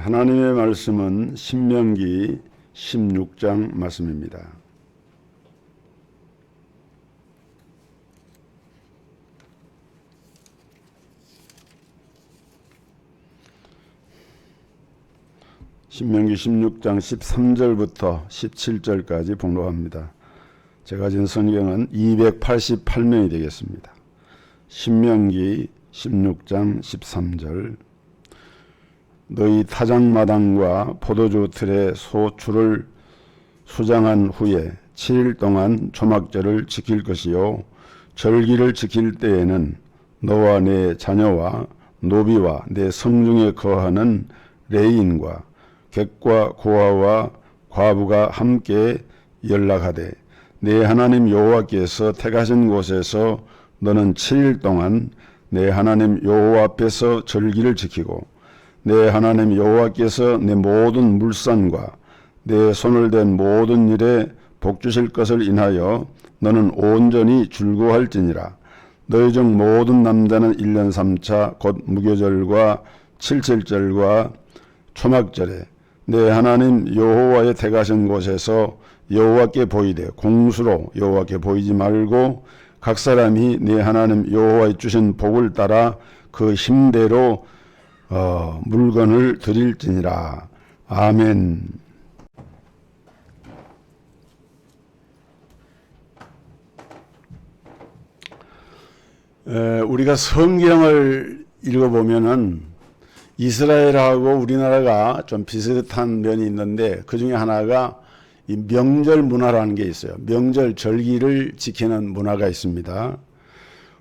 하나님의 말씀은 신명기 16장 말씀입니다. 신명기 16장 13절부터 17절까지 봉독합니다. 제가 진 성경은 288면이 되겠습니다. 신명기 16장 13절 너희 타작마당과 포도주 틀에 소출을 수장한 후에 7일 동안 초막절을 지킬 것이요 절기를 지킬 때에는 너와 내 자녀와 노비와 내 성중에 거하는 레인과 객과 고아와 과부가 함께 연락하되 내 하나님 여호와께서 택하신 곳에서 너는 7일 동안 내 하나님 여호와 앞에서 절기를 지키고 내 하나님 여호와께서 내 모든 물산과 내 손을 댄 모든 일에 복 주실 것을 인하여 너는 온전히 즐거워할지니라. 너희 중 모든 남자는 1년 3차 곧 무교절과 칠칠절과 초막절에 내 하나님 여호와의 택하신 곳에서 여호와께 보이되 공수로 여호와께 보이지 말고 각 사람이 내 하나님 여호와의 주신 복을 따라 그 힘대로 물건을 드릴지니라. 아멘. 우리가 성경을 읽어보면은 이스라엘하고 우리나라가 좀 비슷한 면이 있는데 그 중에 하나가 이 명절 문화라는 게 있어요. 명절 절기를 지키는 문화가 있습니다.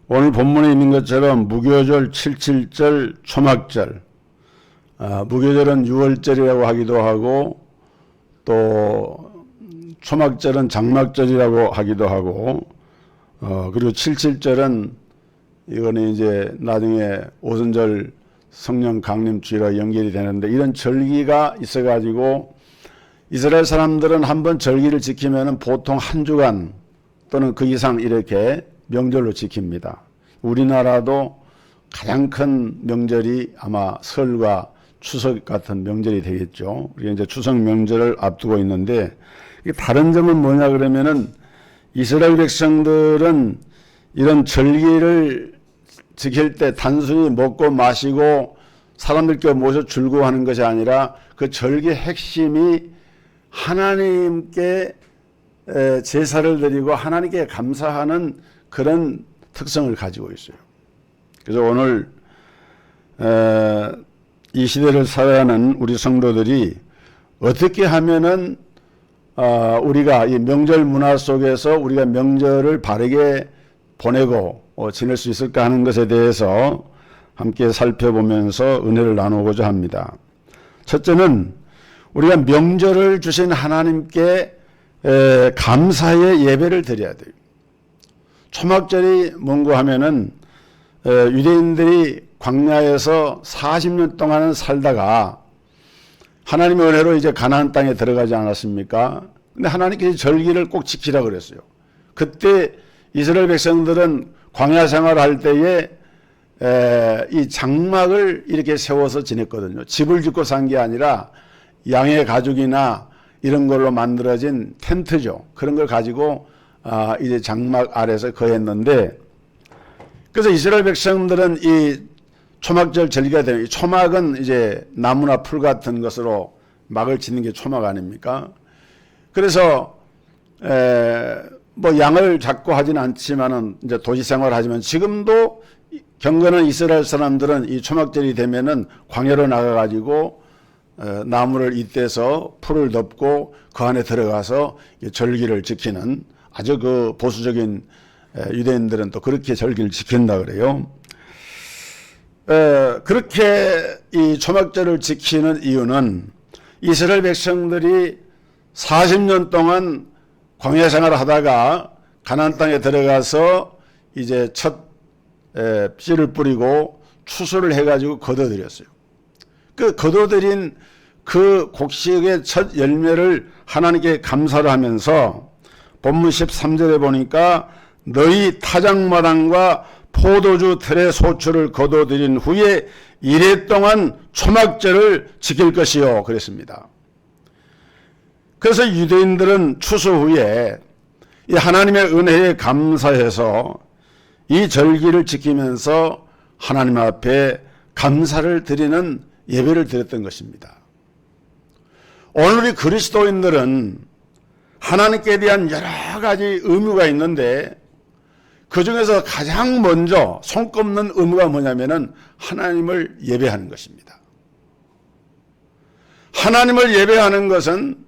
오늘 본문에 있는 것처럼 무교절, 칠칠절, 초막절, 무교절은 6월절이라고 하기도 하고 또 초막절은 장막절이라고 하기도 하고 그리고 칠칠절은 이거는 이제 나중에 오순절 성령 강림 주일과 연결이 되는데 이런 절기가 있어가지고 이스라엘 사람들은 한번 절기를 지키면 보통 한 주간 또는 그 이상 이렇게 명절로 지킵니다. 우리나라도 가장 큰 명절이 아마 설과 추석 같은 명절이 되겠죠. 우리가 이제 추석 명절을 앞두고 있는데 다른 점은 뭐냐 그러면은 이스라엘 백성들은 이런 절기를 지킬 때 단순히 먹고 마시고 사람들께 모셔 즐거워하는 것이 아니라 그 절기의 핵심이 하나님께 제사를 드리고 하나님께 감사하는 그런 특성을 가지고 있어요. 그래서 오늘 이 시대를 살아가는 우리 성도들이 어떻게 하면은 우리가 이 명절 문화 속에서 우리가 명절을 바르게 보내고 지낼 수 있을까 하는 것에 대해서 함께 살펴보면서 은혜를 나누고자 합니다. 첫째는 우리가 명절을 주신 하나님께 감사의 예배를 드려야 돼요. 초막절이 뭔가 하면은 유대인들이 광야에서 40년 동안 살다가 하나님의 은혜로 이제 가나안 땅에 들어가지 않았습니까? 근데 하나님께서 절기를 꼭 지키라 그랬어요. 그때 이스라엘 백성들은 광야 생활할 때에 이 장막을 이렇게 세워서 지냈거든요. 집을 짓고 산 게 아니라 양의 가죽이나 이런 걸로 만들어진 텐트죠. 그런 걸 가지고 이제 장막 아래서 거했는데 그래서 이스라엘 백성들은 이 초막절 절기가 되면 이 초막은 이제 나무나 풀 같은 것으로 막을 짓는 게 초막 아닙니까? 그래서 뭐 양을 잡고 하지는 않지만은 이제 도시 생활을 하지만 지금도 경건한 이스라엘 사람들은 이 초막절이 되면은 광야로 나가가지고 나무를 잇대서 풀을 덮고 그 안에 들어가서 절기를 지키는 아주 그 보수적인 유대인들은 또 그렇게 절기를 지킨다 그래요. 그렇게 이 초막절을 지키는 이유는 이스라엘 백성들이 40년 동안 광야 생활을 하다가 가나안 땅에 들어가서 이제 첫 씨를 뿌리고 추수를 해가지고 거둬들였어요. 그 거둬들인 그 곡식의 첫 열매를 하나님께 감사를 하면서 본문 13절에 보니까 너희 타작마당과 포도주 틀에 소출을 거둬들인 후에 이래 동안 초막절을 지킬 것이요 그랬습니다. 그래서 유대인들은 추수 후에 이 하나님의 은혜에 감사해서 이 절기를 지키면서 하나님 앞에 감사를 드리는 예배를 드렸던 것입니다. 오늘 우리 그리스도인들은 하나님께 대한 여러 가지 의무가 있는데 그 중에서 가장 먼저 손꼽는 의무가 뭐냐면은 하나님을 예배하는 것입니다. 하나님을 예배하는 것은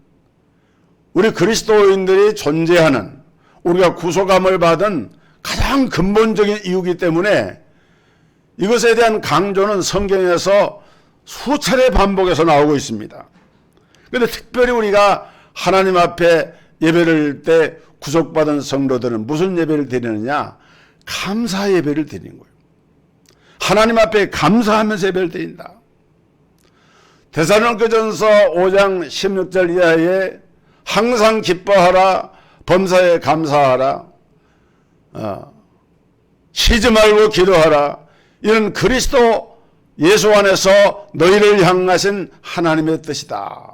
우리 그리스도인들이 존재하는, 우리가 구속함을 받은 가장 근본적인 이유이기 때문에 이것에 대한 강조는 성경에서 수차례 반복해서 나오고 있습니다. 그런데 특별히 우리가 하나님 앞에 예배를 때 구속받은 성도들은 무슨 예배를 드리느냐? 감사 예배를 드리는 거예요. 하나님 앞에 감사하면서 예배를 드린다. 데살로니가전서 5장 16절 이하에 항상 기뻐하라, 범사에 감사하라, 쉬지 말고 기도하라, 이는 그리스도 예수 안에서 너희를 향하신 하나님의 뜻이다.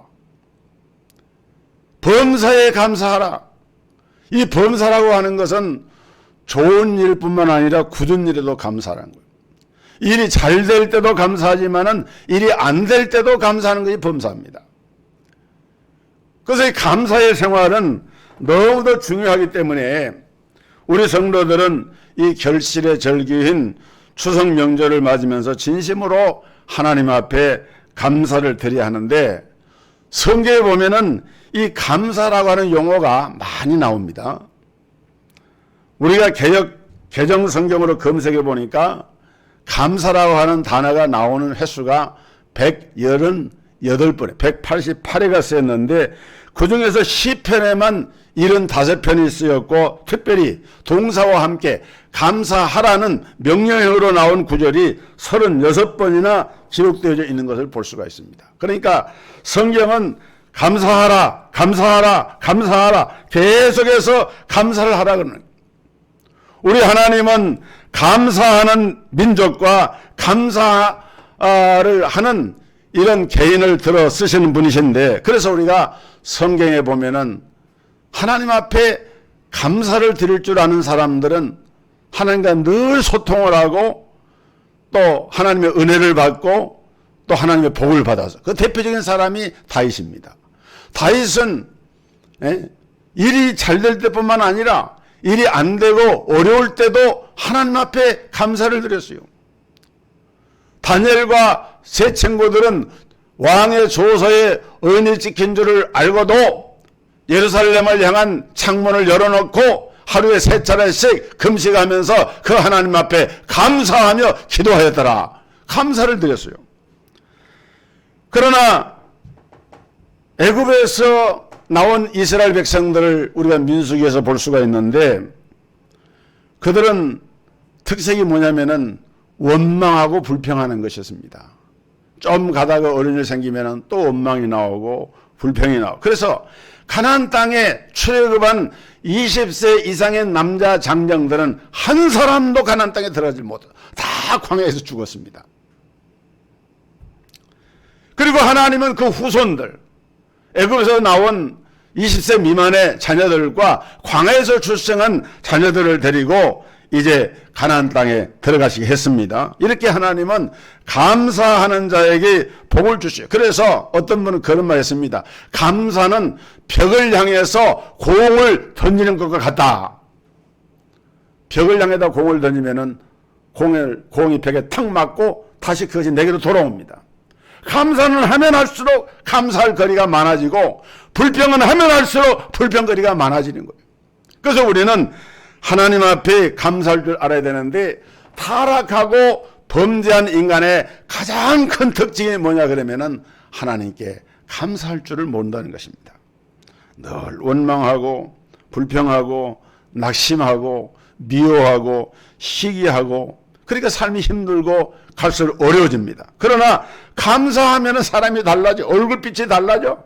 범사에 감사하라. 이 범사라고 하는 것은 좋은 일뿐만 아니라 굳은 일에도 감사하는 거예요. 일이 잘 될 때도 감사하지만은 일이 안 될 때도 감사하는 것이 범사입니다. 그래서 이 감사의 생활은 너무도 중요하기 때문에 우리 성도들은 이 결실의 절기인 추석 명절을 맞으면서 진심으로 하나님 앞에 감사를 드려야 하는데, 성경에 보면은 이 감사라고 하는 용어가 많이 나옵니다. 우리가 개정 성경으로 검색해 보니까 감사라고 하는 단어가 나오는 횟수가 188번에 188회가 쓰였는데 그 중에서 시편에만 75편이 쓰였고, 특별히 동사와 함께 감사하라는 명령형으로 나온 구절이 36번이나 기록되어 있는 것을 볼 수가 있습니다. 그러니까 성경은 감사하라, 감사하라, 감사하라, 계속해서 감사를 하라 그러는 거예요. 우리 하나님은 감사하는 민족과 감사를 하는 이런 개인을 들어 쓰시는 분이신데, 그래서 우리가 성경에 보면은 하나님 앞에 감사를 드릴 줄 아는 사람들은 하나님과 늘 소통을 하고 또 하나님의 은혜를 받고 또 하나님의 복을 받아서, 그 대표적인 사람이 다윗입니다. 다윗은 일이 잘 될 때뿐만 아니라 일이 안 되고 어려울 때도 하나님 앞에 감사를 드렸어요. 다니엘과 세 친구들은 왕의 조서에 의인이 찍힌 줄을 알고도 예루살렘을 향한 창문을 열어놓고 하루에 3차례씩 금식하면서 그 하나님 앞에 감사하며 기도하였더라. 감사를 드렸어요. 그러나 애굽에서 나온 이스라엘 백성들을 우리가 민수기에서 볼 수가 있는데, 그들은 특색이 뭐냐면은 원망하고 불평하는 것이었습니다. 좀 가다가 어려운 일 생기면은 또 원망이 나오고 불평이 나오고, 그래서 가나안 땅에 출애굽한 20세 이상의 남자 장정들은 한 사람도 가나안 땅에 들어가지 못하고 다 광야에서 죽었습니다. 그리고 하나님은 그 후손들, 애굽에서 나온 20세 미만의 자녀들과 광야에서 출생한 자녀들을 데리고 이제 가나안 땅에 들어가시게 했습니다. 이렇게 하나님은 감사하는 자에게 복을 주시죠. 그래서 어떤 분은 그런 말 했습니다. 감사는 벽을 향해서 공을 던지는 것과 같다. 벽을 향해다 공을 던지면은 공이 벽에 탁 맞고 다시 그것이 내게로 돌아옵니다. 감사는 하면 할수록 감사할 거리가 많아지고, 불평은 하면 할수록 불평거리가 많아지는 거예요. 그래서 우리는 하나님 앞에 감사할 줄 알아야 되는데, 타락하고 범죄한 인간의 가장 큰 특징이 뭐냐 그러면은 하나님께 감사할 줄을 모른다는 것입니다. 늘 원망하고 불평하고 낙심하고 미워하고 시기하고, 그러니까 삶이 힘들고 갈수록 어려워집니다. 그러나 감사하면 사람이 달라져. 얼굴빛이 달라져.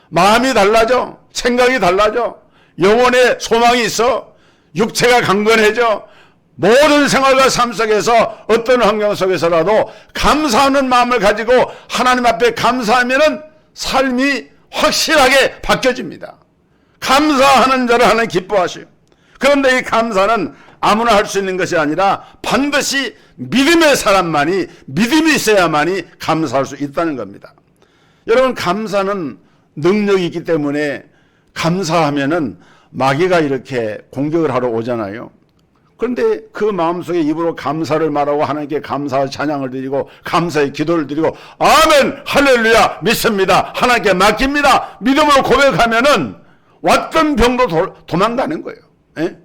마음이 달라져. 생각이 달라져. 영혼에 소망이 있어. 육체가 강건해져. 모든 생활과 삶 속에서 어떤 환경 속에서라도 감사하는 마음을 가지고 하나님 앞에 감사하면은 삶이 확실하게 바뀌어집니다. 감사하는 자를 하나님 기뻐하시오. 그런데 이 감사는 아무나 할 수 있는 것이 아니라 반드시 믿음의 사람만이, 믿음이 있어야만이 감사할 수 있다는 겁니다. 여러분, 감사는 능력이 있기 때문에 감사하면은 마귀가 이렇게 공격을 하러 오잖아요. 그런데 그 마음속에 입으로 감사를 말하고 하나님께 감사의 찬양을 드리고 감사의 기도를 드리고 아멘 할렐루야 믿습니다 하나님께 맡깁니다 믿음으로 고백하면은 왔던 병도 도망가는 거예요. 예?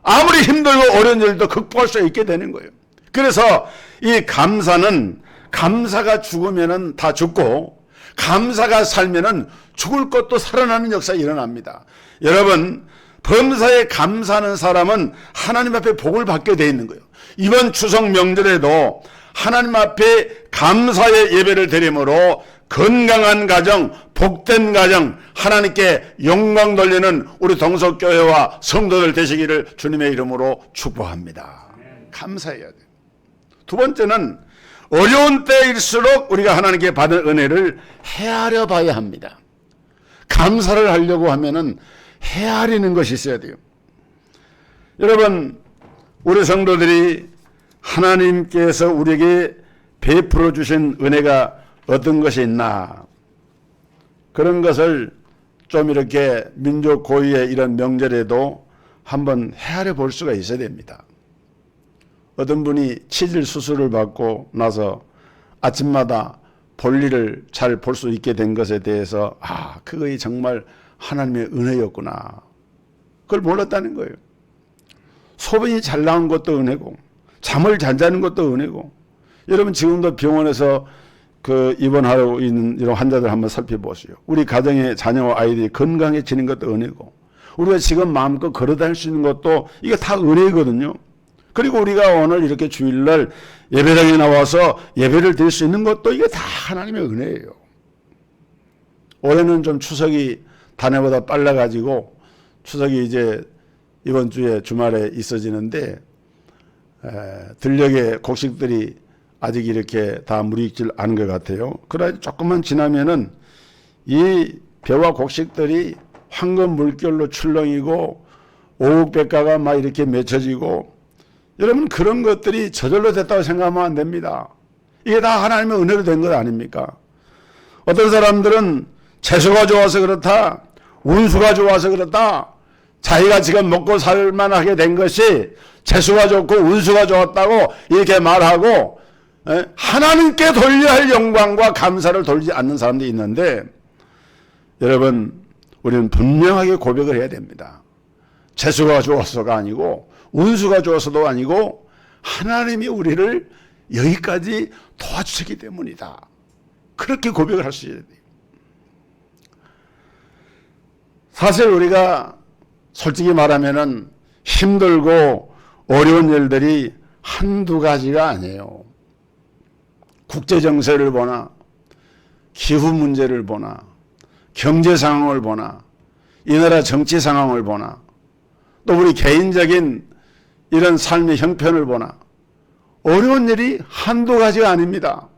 아무리 힘들고 어려운 일도 극복할 수 있게 되는 거예요. 그래서 이 감사는, 감사가 죽으면은 다 죽고 감사가 살면은 죽을 것도 살아나는 역사가 일어납니다. 여러분, 범사에 감사하는 사람은 하나님 앞에 복을 받게 돼 있는 거예요. 이번 추석 명절에도 하나님 앞에 감사의 예배를 드림으로 건강한 가정, 복된 가정, 하나님께 영광 돌리는 우리 동석교회와 성도들 되시기를 주님의 이름으로 축복합니다. 감사해야 돼요. 두 번째는 어려운 때일수록 우리가 하나님께 받은 은혜를 헤아려 봐야 합니다. 감사를 하려고 하면은 헤아리는 것이 있어야 돼요. 여러분, 우리 성도들이 하나님께서 우리에게 베풀어 주신 은혜가 어떤 것이 있나, 그런 것을 좀 이렇게 민족 고유의 이런 명절에도 한번 헤아려 볼 수가 있어야 됩니다. 어떤 분이 치질 수술을 받고 나서 아침마다 볼일을 잘 볼 수 있게 된 것에 대해서 그것이 정말 하나님의 은혜였구나, 그걸 몰랐다는 거예요. 소변이 잘 나온 것도 은혜고 잠을 잘 자는 것도 은혜고. 여러분, 지금도 병원에서 입원하고 있는 이런 환자들 한번 살펴보세요. 우리 가정의 자녀와 아이들이 건강해지는 것도 은혜고, 우리가 지금 마음껏 걸어다닐 수 있는 것도 이게 다 은혜거든요. 그리고 우리가 오늘 이렇게 주일날 예배당에 나와서 예배를 드릴 수 있는 것도 이게 다 하나님의 은혜예요. 올해는 좀 추석이 단해보다 빨라가지고 추석이 이제 이번 주에 주말에 있어지는데 들녘의 곡식들이 아직 이렇게 다 무르익질 않은 것 같아요. 그러나 조금만 지나면은 이 벼와 곡식들이 황금 물결로 출렁이고 오곡백과가 막 이렇게 맺혀지고, 여러분, 그런 것들이 저절로 됐다고 생각하면 안 됩니다. 이게 다 하나님의 은혜로 된 것 아닙니까? 어떤 사람들은 재수가 좋아서 그렇다, 운수가 좋아서 그렇다, 자기가 지금 먹고 살만하게 된 것이 재수가 좋고 운수가 좋았다고 이렇게 말하고 하나님께 돌려야 할 영광과 감사를 돌리지 않는 사람들이 있는데, 여러분, 우리는 분명하게 고백을 해야 됩니다. 재수가 좋아서가 아니고 운수가 좋아서도 아니고 하나님이 우리를 여기까지 도와주셨기 때문이다. 그렇게 고백을 할 수 있어야 돼요. 사실 우리가 솔직히 말하면은 힘들고 어려운 일들이 한두 가지가 아니에요. 국제 정세를 보나, 기후 문제를 보나, 경제 상황을 보나, 이 나라 정치 상황을 보나, 또 우리 개인적인 이런 삶의 형편을 보나, 어려운 일이 한두 가지가 아닙니다.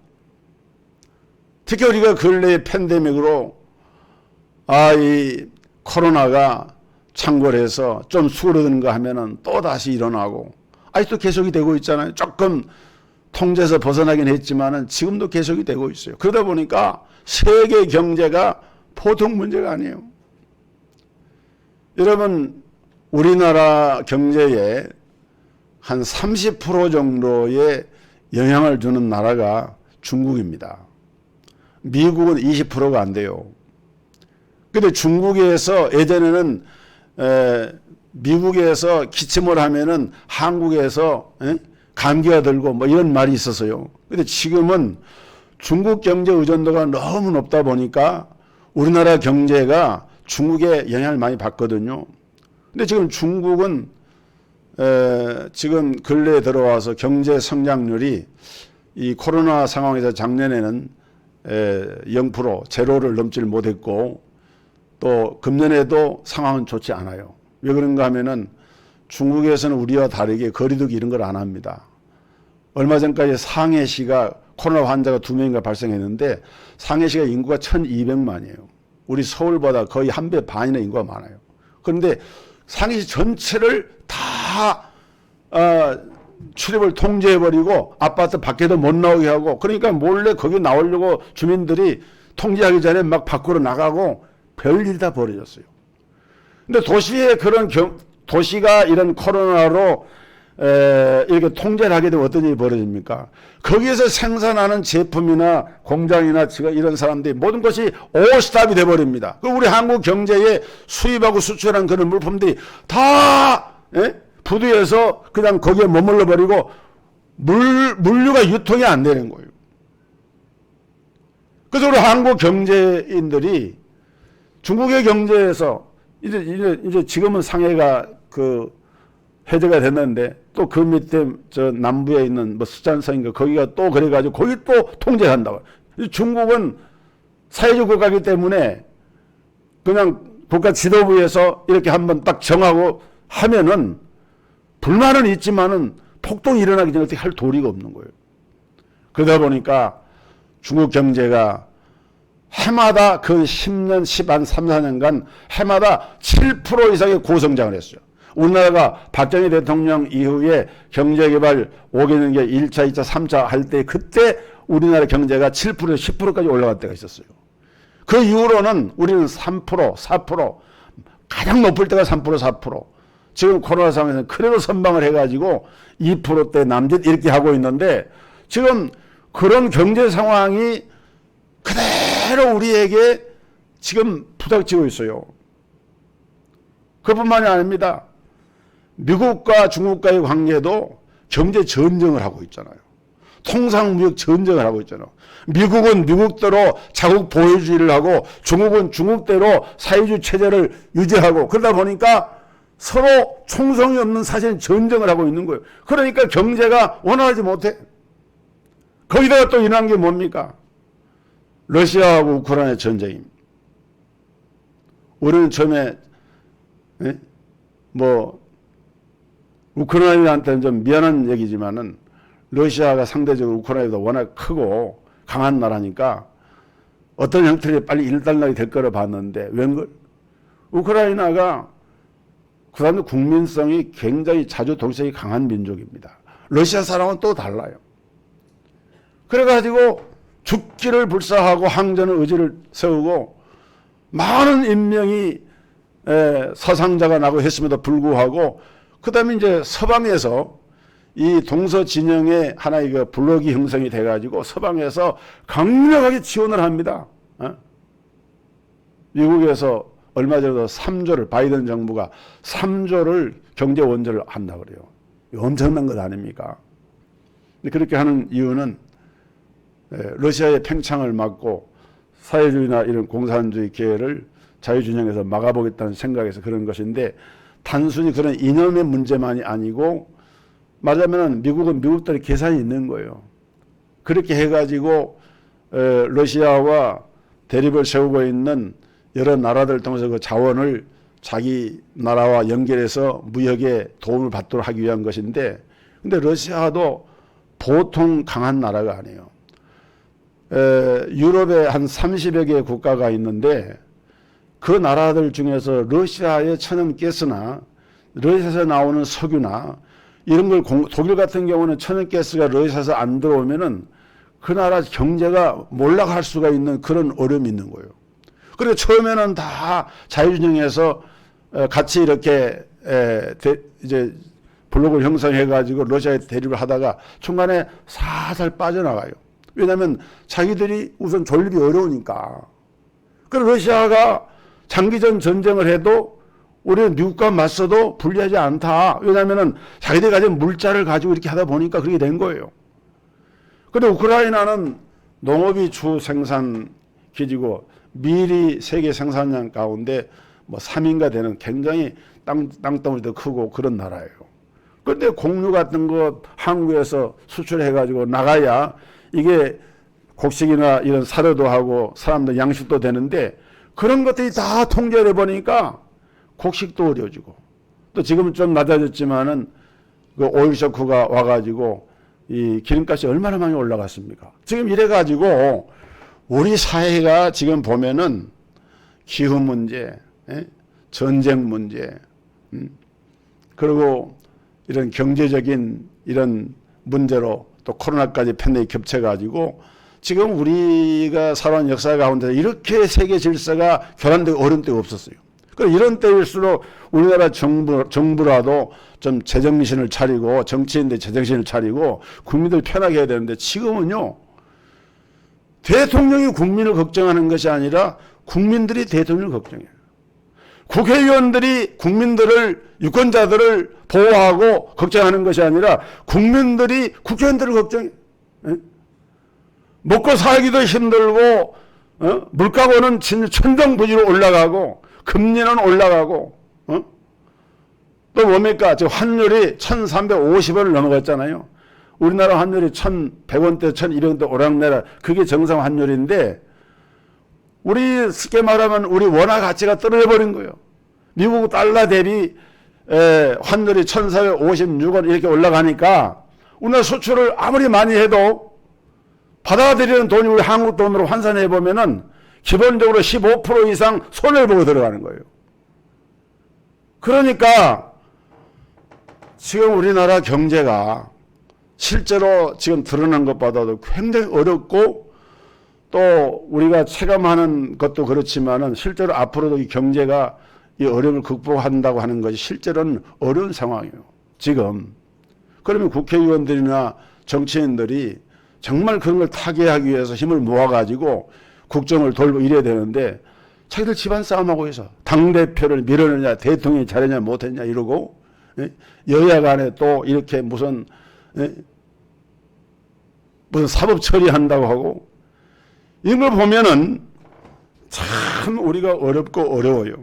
특히 우리가 근래의 팬데믹으로 이 코로나가 창궐해서 좀 수그러드는가 하면은 또 다시 일어나고, 아직도 계속이 되고 있잖아요. 조금 통제에서 벗어나긴 했지만은 지금도 계속이 되고 있어요. 그러다 보니까 세계 경제가 보통 문제가 아니에요. 여러분, 우리나라 경제에 한 30% 정도의 영향을 주는 나라가 중국입니다. 미국은 20%가 안 돼요. 근데 중국에서 예전에는 미국에서 기침을 하면은 한국에서 감기가 들고 뭐 이런 말이 있었어요. 근데 지금은 중국 경제 의존도가 너무 높다 보니까 우리나라 경제가 중국의 영향을 많이 받거든요. 근데 지금 중국은 지금 근래에 들어와서 경제 성장률이 이 코로나 상황에서 작년에는 0% 제로를 넘지를 못했고, 또 금년에도 상황은 좋지 않아요. 왜 그런가 하면은 중국에서는 우리와 다르게 거리두기 이런 걸 안 합니다. 얼마 전까지 상해시가 코로나 환자가 2명인가 발생했는데 상해시가 인구가 1200만이에요. 우리 서울보다 거의 1배 반이나 인구가 많아요. 그런데 상해시 전체를 다 출입을 통제해버리고 아파트 밖에도 못 나오게 하고, 그러니까 몰래 거기 나오려고 주민들이 통제하기 전에 막 밖으로 나가고 별일이 다 벌어졌어요. 근데 도시에 도시가 이런 코로나로 이렇게 통제를 하게 되면 어떤 일이 벌어집니까? 거기에서 생산하는 제품이나 공장이나 이런 사람들이 모든 것이 오스탑이 돼버립니다. 우리 한국 경제에 수입하고 수출한 그런 물품들이 다 부두에서 그냥 거기에 머물러 버리고 물류가 유통이 안 되는 거예요. 그래서 우리 한국 경제인들이 중국의 경제에서 이제 지금은 상해가 해제가 됐는데 또 그 밑에 저 남부에 있는 뭐 수잔성인가 거기가 또 그래가지고 거기 또 통제한다고. 중국은 사회주의 국가이기 때문에 그냥 국가 지도부에서 이렇게 한번 딱 정하고 하면은 불만은 있지만은 폭동이 일어나기 전에 어떻게 할 도리가 없는 거예요. 그러다 보니까 중국 경제가 해마다 그 10년, 3, 4년간 해마다 7% 이상의 고성장을 했어요. 우리나라가 박정희 대통령 이후에 경제개발 5개년계 1차, 2차, 3차 할 때 그때 우리나라 경제가 7%, 10%까지 올라갈 때가 있었어요. 그 이후로는 우리는 3%, 4%, 가장 높을 때가 3%, 4%. 지금 코로나 상황에서는 그래도 선방을 해가지고 2%대 남짓 이렇게 하고 있는데 지금 그런 경제 상황이 그대로 우리에게 지금 부닥치고 있어요. 그뿐만이 아닙니다. 미국과 중국과의 관계도 경제 전쟁을 하고 있잖아요. 통상무역 전쟁을 하고 있잖아요. 미국은 미국대로 자국 보호주의를 하고 중국은 중국대로 사회주의 체제를 유지하고 그러다 보니까 서로 총성이 없는 사실 전쟁을 하고 있는 거예요. 그러니까 경제가 원활하지 못해. 거기다가 또 일어난 게 뭡니까? 러시아하고 우크라이나 전쟁입니다. 우리는 처음에 우크라이나한테는 좀 미안한 얘기지만은 러시아가 상대적으로 우크라이나보다 워낙 크고 강한 나라니까 어떤 형태로 빨리 일단락이 될 거라 봤는데 웬걸? 우크라이나가 그 사람들 국민성이 굉장히 자주독성이 강한 민족입니다. 러시아 사람은 또 달라요. 그래가지고 죽기를 불사하고 항전의 의지를 세우고 많은 인명이 사상자가 나고 했음에도 불구하고 그 다음에 이제 서방에서 이 동서 진영의 하나의 그 블록이 형성이 돼가지고 서방에서 강력하게 지원을 합니다. 미국에서 얼마 전에도 3조를 바이든 정부가 3조를 경제 원조를 한다고 그래요. 엄청난 것 아닙니까? 근데 그렇게 하는 이유는 러시아의 팽창을 막고 사회주의나 이런 공산주의 기회를 자유진영에서 막아보겠다는 생각에서 그런 것인데 단순히 그런 이념의 문제만이 아니고 말하자면 미국은 미국들의 계산이 있는 거예요. 그렇게 해가지고 러시아와 대립을 세우고 있는 여러 나라들 통해서 그 자원을 자기 나라와 연결해서 무역에 도움을 받도록 하기 위한 것인데 근데 러시아도 보통 강한 나라가 아니에요. 유럽에 한 30여 개의 국가가 있는데 그 나라들 중에서 러시아의 천연가스나 러시아에서 나오는 석유나 이런 걸 독일 같은 경우는 천연가스가 러시아에서 안 들어오면은 그 나라 경제가 몰락할 수가 있는 그런 어려움이 있는 거예요. 그리고 처음에는 다 자유진영에서 같이 이렇게 이제 블록을 형성해 가지고 러시아에 대립을 하다가 중간에 살살 빠져나가요. 왜냐하면 자기들이 우선 존립이 어려우니까. 그래서 러시아가 장기전 전쟁을 해도 우리는 미국과 맞서도 불리하지 않다. 왜냐하면 자기들이 가진 물자를 가지고 이렇게 하다 보니까 그렇게 된 거예요. 그런데 우크라이나는 농업이 주 생산 기지고 밀이 세계 생산량 가운데 뭐 3위인가 되는 굉장히 땅덩어리도 크고 그런 나라예요. 그런데 곡류 같은 거 한국에서 수출해가지고 나가야 이게 곡식이나 이런 사료도 하고 사람들 양식도 되는데 그런 것들이 다 통제를 해보니까 곡식도 어려워지고 또 지금은 좀 낮아졌지만은 그 오일 쇼크가 와가지고 이 기름값이 얼마나 많이 올라갔습니까? 지금 이래가지고 우리 사회가 지금 보면은 기후 문제, 전쟁 문제, 그리고 이런 경제적인 이런 문제로 또 코로나까지 팬데믹이 겹쳐가지고 지금 우리가 살아온 역사 가운데 이렇게 세계 질서가 교란되고 어려운 때가 없었어요. 이런 때일수록 우리나라 정부라도 좀 제정신을 차리고 정치인들 제정신을 차리고 국민들 편하게 해야 되는데 지금은요, 대통령이 국민을 걱정하는 것이 아니라 국민들이 대통령을 걱정해요. 국회의원들이 국민들을, 유권자들을 보호하고 걱정하는 것이 아니라 국민들이 국회의원들을 걱정해요. 먹고 살기도 힘들고, 물가고는 천정부지로 올라가고, 금리는 올라가고, 또 뭡니까? 지금 환율이 1,350원을 넘어갔잖아요. 우리나라 환율이 1,100원대, 1,200원대 오락내라. 그게 정상 환율인데, 우리 쉽게 말하면 우리 원화 가치가 떨어져 버린 거예요. 미국 달러 대비 환율이 1,456원 이렇게 올라가니까 우리나라 수출을 아무리 많이 해도 받아들이는 돈이 우리 한국 돈으로 환산해 보면은 기본적으로 15% 이상 손해를 보고 들어가는 거예요. 그러니까 지금 우리나라 경제가 실제로 지금 드러난 것보다도 굉장히 어렵고 또 우리가 체감하는 것도 그렇지만은 실제로 앞으로도 이 경제가 이 어려움을 극복한다고 하는 것이 실제로는 어려운 상황이에요. 지금. 그러면 국회의원들이나 정치인들이 정말 그런 걸 타개하기 위해서 힘을 모아가지고 국정을 돌고 이래야 되는데 자기들 집안 싸움하고 해서 당대표를 밀어내냐, 대통령이 잘했냐 못했냐 이러고, 여야 간에 또 이렇게 무슨 사법 처리한다고 하고, 이런 걸 보면은 참 우리가 어렵고 어려워요.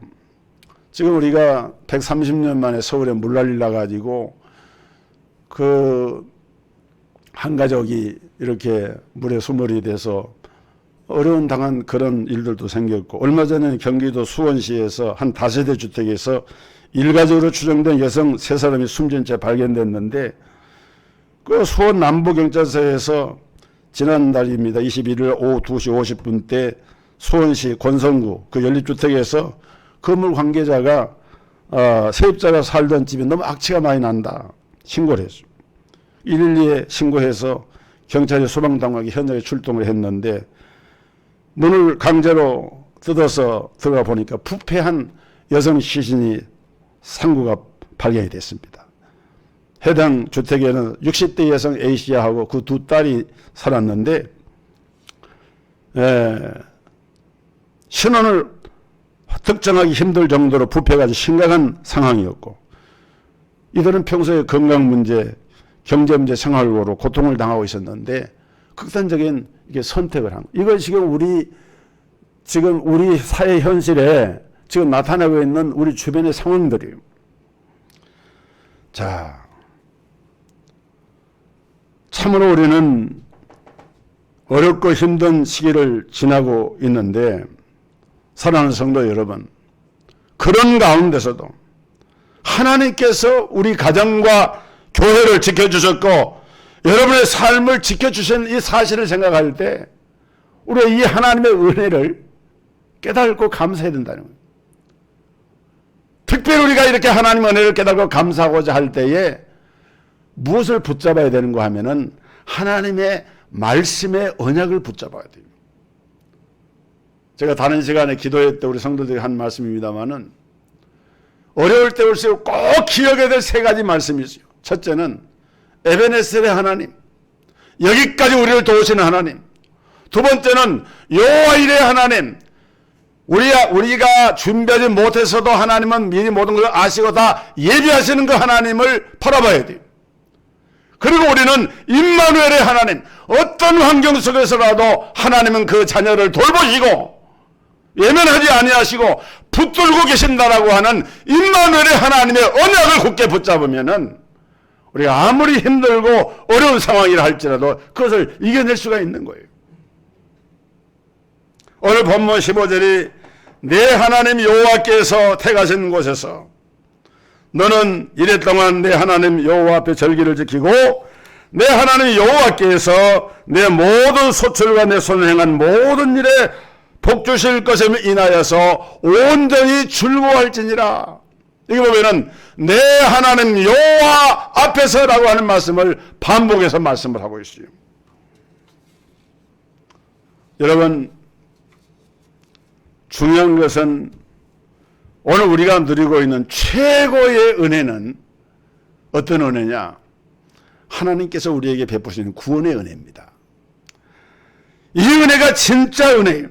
지금 우리가 130년 만에 서울에 물난리 나가지고 그 한 가족이 이렇게 물에 수몰이 돼서 어려운 당한 그런 일들도 생겼고, 얼마 전에 경기도 수원시에서 한 다세대 주택에서 일가족으로 추정된 여성 3사람이 숨진 채 발견됐는데, 그 수원 남부경찰서에서 지난달입니다. 21일 오후 2시 50분 때 수원시 권성구 그 연립주택에서 건물 관계자가 세입자가 살던 집이 너무 악취가 많이 난다 신고를 했어요. 112에 신고해서 경찰이 소방당국이 현장에 출동을 했는데 문을 강제로 뜯어서 들어가 보니까 부패한 여성 시신이 상구가 발견이 됐습니다. 해당 주택에는 60대 여성 A씨하고 그 두 딸이 살았는데 신원을 특정하기 힘들 정도로 부패가 심각한 상황이었고, 이들은 평소에 건강 문제, 경제 문제, 생활고로 고통을 당하고 있었는데 극단적인 이게 선택을 한 거예요. 이걸 지금 우리 사회 현실에 지금 나타나고 있는 우리 주변의 상황들이에요. 자, 참으로 우리는 어렵고 힘든 시기를 지나고 있는데, 사랑하는 성도 여러분, 그런 가운데서도 하나님께서 우리 가정과 교회를 지켜주셨고 여러분의 삶을 지켜주신 이 사실을 생각할 때 우리가 이 하나님의 은혜를 깨닫고 감사해야 된다는 거예요. 특별히 우리가 이렇게 하나님의 은혜를 깨닫고 감사하고자 할 때에 무엇을 붙잡아야 되는가 하면은 하나님의 말씀의 언약을 붙잡아야 돼요. 제가 다른 시간에 기도회 때 우리 성도들이 한 말씀입니다만은 어려울 때 올수록 꼭 기억해야 될 3가지 말씀이 있어요. 첫째는 에베네셀의 하나님, 여기까지 우리를 도우시는 하나님. 두 번째는 여호와 이레의 하나님, 우리가 준비하지 못해서도 하나님은 미리 모든 걸 아시고 다 예비하시는 그 하나님을 바라봐야 돼요. 그리고 우리는 임마누엘의 하나님, 어떤 환경 속에서라도 하나님은 그 자녀를 돌보시고 예면하지 아니하시고 붙들고 계신다라고 하는 임마누엘의 하나님의 언약을 굳게 붙잡으면은 우리가 아무리 힘들고 어려운 상황이라 할지라도 그것을 이겨낼 수가 있는 거예요. 오늘 본문 15절이 내 하나님 여호와께서 택하신 곳에서 너는 이랫동안 내 하나님 여호와 앞에 절기를 지키고 내 하나님 여호와께서 내 모든 소출과 내 손을 행한 모든 일에 복 주실 것임을 인하여서 온전히 즐거워할지니라. 여기 보면은 내 하나님 여호와 앞에서라고 하는 말씀을 반복해서 말씀을 하고 있어요. 여러분, 중요한 것은 오늘 우리가 누리고 있는 최고의 은혜는 어떤 은혜냐? 하나님께서 우리에게 베푸시는 구원의 은혜입니다. 이 은혜가 진짜 은혜예요.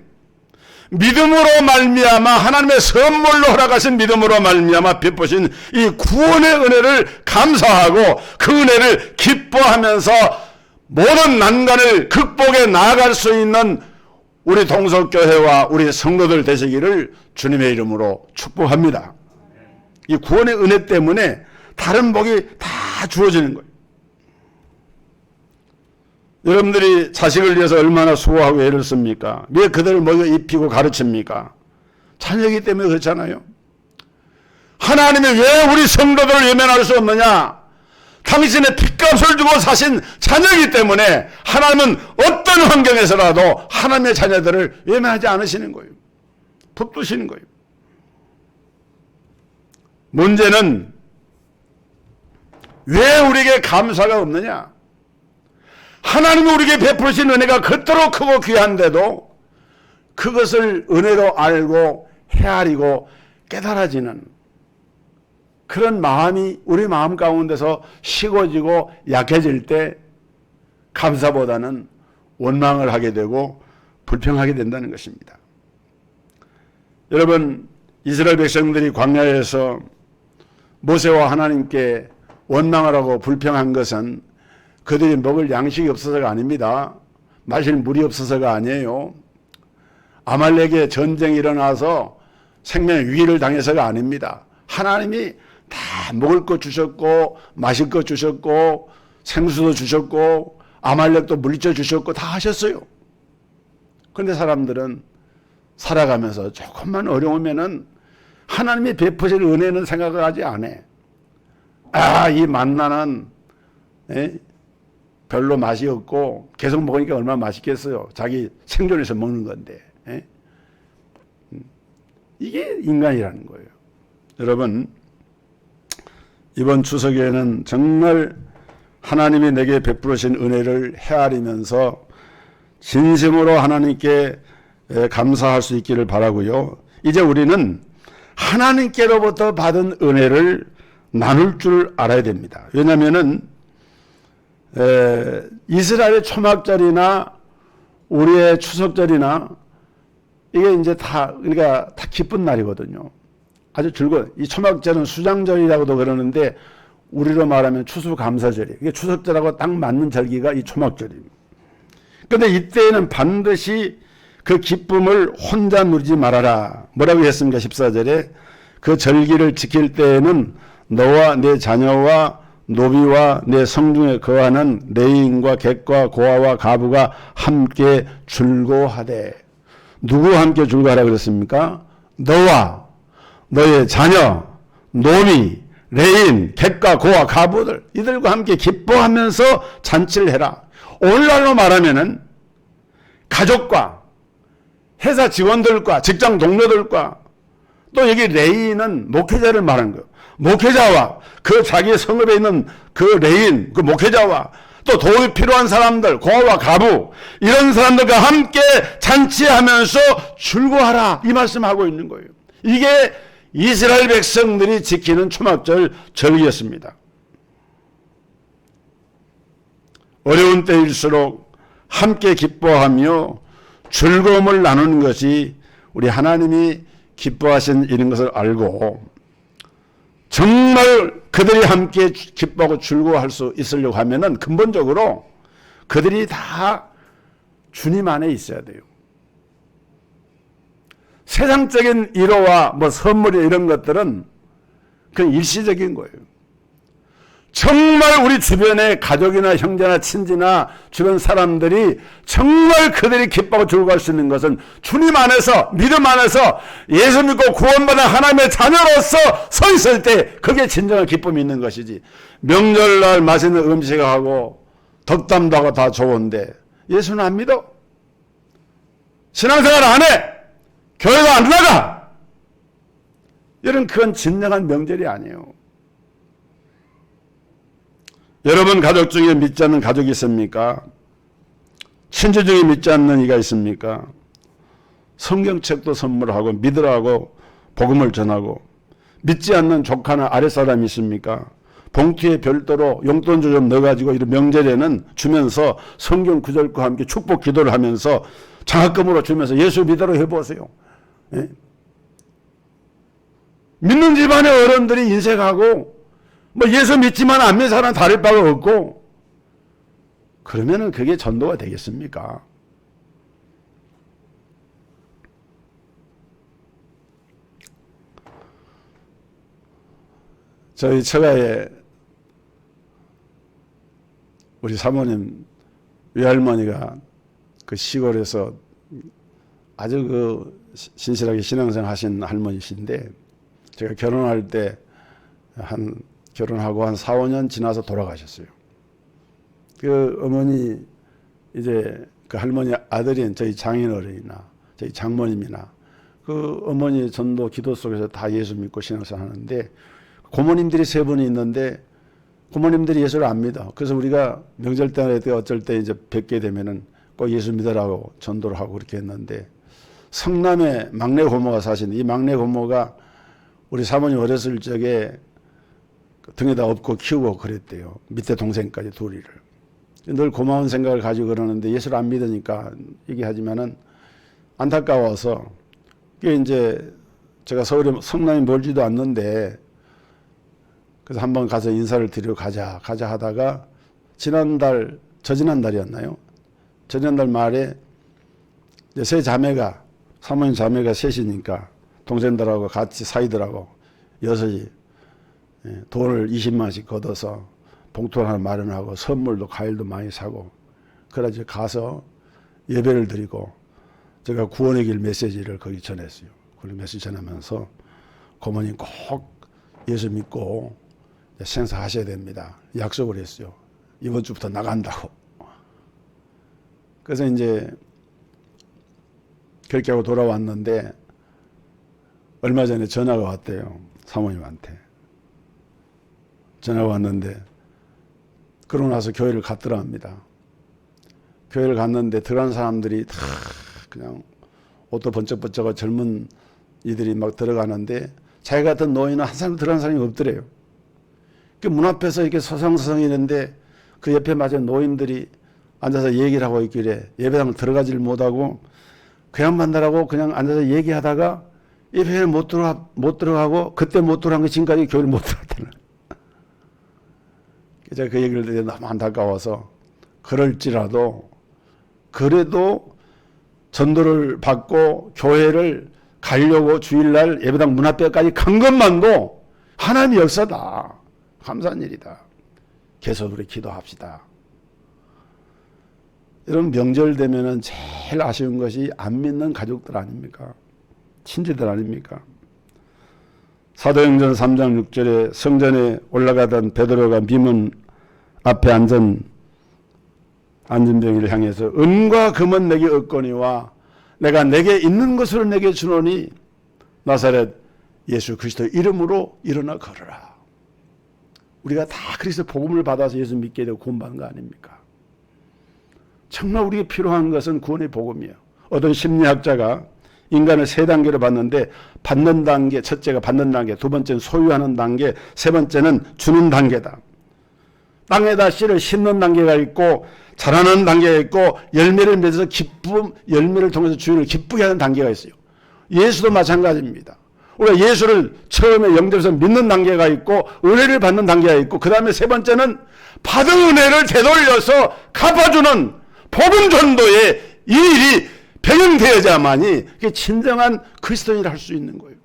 믿음으로 말미암아 하나님의 선물로 허락하신 믿음으로 말미암아 베푸신 이 구원의 은혜를 감사하고 그 은혜를 기뻐하면서 모든 난관을 극복해 나아갈 수 있는 우리 동석교회와 우리 성도들 되시기를 주님의 이름으로 축복합니다. 이 구원의 은혜 때문에 다른 복이 다 주어지는 거예요. 여러분들이 자식을 위해서 얼마나 수고하고 애를 씁니까? 왜 그들을 먹여 입히고 가르칩니까? 자녀이기 때문에 그렇잖아요. 하나님이 왜 우리 성도들을 외면할 수 없느냐? 당신의 핏값을 주고 사신 자녀이기 때문에 하나님은 어떤 환경에서라도 하나님의 자녀들을 외면하지 않으시는 거예요. 붙드시는 거예요. 문제는 왜 우리에게 감사가 없느냐? 하나님이 우리에게 베푸신 은혜가 그토록 크고 귀한데도 그것을 은혜로 알고 헤아리고 깨달아지는 그런 마음이 우리 마음 가운데서 식어지고 약해질 때 감사보다는 원망을 하게 되고 불평하게 된다는 것입니다. 여러분, 이스라엘 백성들이 광야에서 모세와 하나님께 원망을 하고 불평한 것은 그들이 먹을 양식이 없어서가 아닙니다. 마실 물이 없어서가 아니에요. 아말렉의 전쟁이 일어나서 생명의 위기를 당해서가 아닙니다. 하나님이 다 먹을 것 주셨고 마실 것 주셨고 생수도 주셨고 아말렉도 물리쳐 주셨고 다 하셨어요. 그런데 사람들은 살아가면서 조금만 어려우면은 하나님이 베푸실 은혜는 생각하지 않아. 아, 이 만나는 별로 맛이 없고 계속 먹으니까 얼마나 맛있겠어요. 자기 생존해서 먹는 건데. 이게 인간이라는 거예요. 여러분, 이번 추석에는 정말 하나님이 내게 베푸신 은혜를 헤아리면서 진심으로 하나님께 감사할 수 있기를 바라고요. 이제 우리는 하나님께로부터 받은 은혜를 나눌 줄 알아야 됩니다. 왜냐하면은 이스라엘의 초막절이나 우리의 추석절이나 이게 이제 그러니까 다 기쁜 날이거든요. 아주 즐거워. 이 초막절은 수장절이라고도 그러는데 우리로 말하면 추수감사절이에요. 이게 추석절하고 딱 맞는 절기가 이 초막절입니다. 그런데 이때에는 반드시 그 기쁨을 혼자 누리지 말아라. 뭐라고 했습니까? 14절에 그 절기를 지킬 때에는 너와 내 자녀와 노비와 내 성중에 거하는 레인과 객과 고아와 가부가 함께 즐거워하되. 누구와 함께 즐거워하라 그랬습니까? 너와 너의 자녀, 노비, 레인, 객과 고아, 가부들 이들과 함께 기뻐하면서 잔치를 해라. 오늘날로 말하면은 가족과 회사 직원들과 직장 동료들과 또 여기 레인은 목회자를 말하는 거예요. 목회자와 그 자기 성읍에 있는 그 레인, 그 목회자와 또 도움이 필요한 사람들, 고아와 가부 이런 사람들과 함께 잔치하면서 즐거워하라 이 말씀하고 있는 거예요. 이게 이스라엘 백성들이 지키는 초막절 절기였습니다. 어려운 때일수록 함께 기뻐하며 즐거움을 나누는 것이 우리 하나님이 기뻐하신 일인 것을 알고 정말 그들이 함께 기뻐하고 즐거워할 수 있으려고 하면은 근본적으로 그들이 다 주님 안에 있어야 돼요. 세상적인 위로와 뭐 선물이 이런 것들은 그냥 일시적인 거예요. 정말 우리 주변의 가족이나 형제나 친지나 주변 사람들이 정말 그들이 기뻐하고 즐거워할 수 있는 것은 주님 안에서, 믿음 안에서 예수 믿고 구원받은 하나님의 자녀로서 서 있을 때 그게 진정한 기쁨이 있는 것이지. 명절날 맛있는 음식하고 덕담도 하고 다 좋은데 예수는 안 믿어? 신앙생활 안 해? 교회도 안 나가? 이런 그건 진정한 명절이 아니에요. 여러분 가족 중에 믿지 않는 가족이 있습니까? 친지 중에 믿지 않는 이가 있습니까? 성경책도 선물하고 믿으라고 복음을 전하고 믿지 않는 조카나 아랫사람이 있습니까? 봉투에 별도로 용돈 좀 넣어가지고 이런 명절에는 주면서 성경 구절과 함께 축복 기도를 하면서 장학금으로 주면서 예수 믿으라고 해보세요. 예? 믿는 집안의 어른들이 인색하고 뭐 예수 믿지만 안 믿는 사람은 다를 바가 없고 그러면은 그게 전도가 되겠습니까? 저희 처가에 우리 사모님 외할머니가 그 시골에서 아주 그 신실하게 신앙생활 하신 할머니신데 제가 결혼할 때 결혼하고 한 4, 5년 지나서 돌아가셨어요. 그 어머니 이제 그 할머니 아들인 저희 장인어른이나 저희 장모님이나 그 어머니 전도 기도 속에서 다 예수 믿고 신앙생활 하는데 고모님들이 3분이 있는데 고모님들이 예수를 안 믿어. 그래서 우리가 명절 때 어쩔 때 이제 뵙게 되면은 꼭 예수 믿으라고 전도를 하고 그렇게 했는데 성남에 막내 고모가 사시는데 이 막내 고모가 우리 사모님 어렸을 적에 등에다 업고 키우고 그랬대요. 밑에 동생까지 둘이를. 늘 고마운 생각을 가지고 그러는데 예수를 안 믿으니까 얘기하지만은 안타까워서 그게 이제 제가 서울에 성남이 멀지도 않는데 그래서 한번 가서 인사를 드리러 가자 하다가 저지난달이었나요? 저지난달 말에 이제 세 자매가 사모님 자매가 셋이니까 동생들하고 같이 사이들하고 6이 돈을 20만 원씩 걷어서 봉투 하나 마련하고 선물도 과일도 많이 사고 그래가지고 가서 예배를 드리고 제가 구원의 길 메시지를 거기 전했어요. 그걸 메시지 전하면서 고모님 꼭 예수 믿고 생사하셔야 됩니다. 약속을 했어요. 이번 주부터 나간다고. 그래서 이제 그렇게 하고 돌아왔는데 얼마 전에 전화가 왔대요. 사모님한테. 전화가 왔는데 그러고 나서 교회를 갔더라 합니다. 교회를 갔는데 들어간 사람들이 다 그냥 옷도 번쩍번쩍하고 젊은 이들이 막 들어가는데 자기 같은 노인은 한 사람 들어간 사람이 없더래요. 그 문 앞에서 이렇게 서성서성이는데 그 옆에 맞은 노인들이 앉아서 얘기를 하고 있길래 예배당을 들어가지를 못하고 그 양반들하고 그냥 앉아서 얘기하다가 예배에 못 들어가고 그때 못 들어간 게 지금까지 교회를 못 들어갔다는. 제가 그 얘기를 듣고 너무 안타까워서 그럴지라도 그래도 전도를 받고 교회를 가려고 주일날 예배당 문 앞에까지 간 것만도 하나님의 역사다. 감사한 일이다. 계속 우리 기도합시다. 여러분 명절 되면은 제일 아쉬운 것이 안 믿는 가족들 아닙니까? 친지들 아닙니까? 사도행전 3장 6절에 성전에 올라가던 베드로가 미문 앞에 앉은 병이를 향해서 은과 금은 내게 없거니와 내가 내게 있는 것으로 내게 주노니 나사렛 예수 그리스도 이름으로 일어나 걸어라. 우리가 다 그리스도 복음을 받아서 예수 믿게 되고 구원받는 거 아닙니까? 정말 우리에게 필요한 것은 구원의 복음이에요. 어떤 심리학자가 인간을 3단계로 봤는데 받는 단계, 첫째가 받는 단계, 두 번째는 소유하는 단계, 세 번째는 주는 단계다. 땅에다 씨를 심는 단계가 있고 자라는 단계가 있고 열매를 맺어서 열매를 통해서 주인을 기쁘게 하는 단계가 있어요. 예수도 마찬가지입니다. 우리가 예수를 처음에 영접해서 믿는 단계가 있고 은혜를 받는 단계가 있고 그 다음에 세 번째는 받은 은혜를 되돌려서 갚아주는 복음 전도의 이 일이 병행되어야만이 그게 진정한 그리스도인을 할 수 있는 거예요.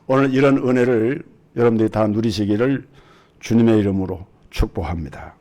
오늘 이런 은혜를 여러분들이 다 누리시기를 주님의 이름으로 축복합니다.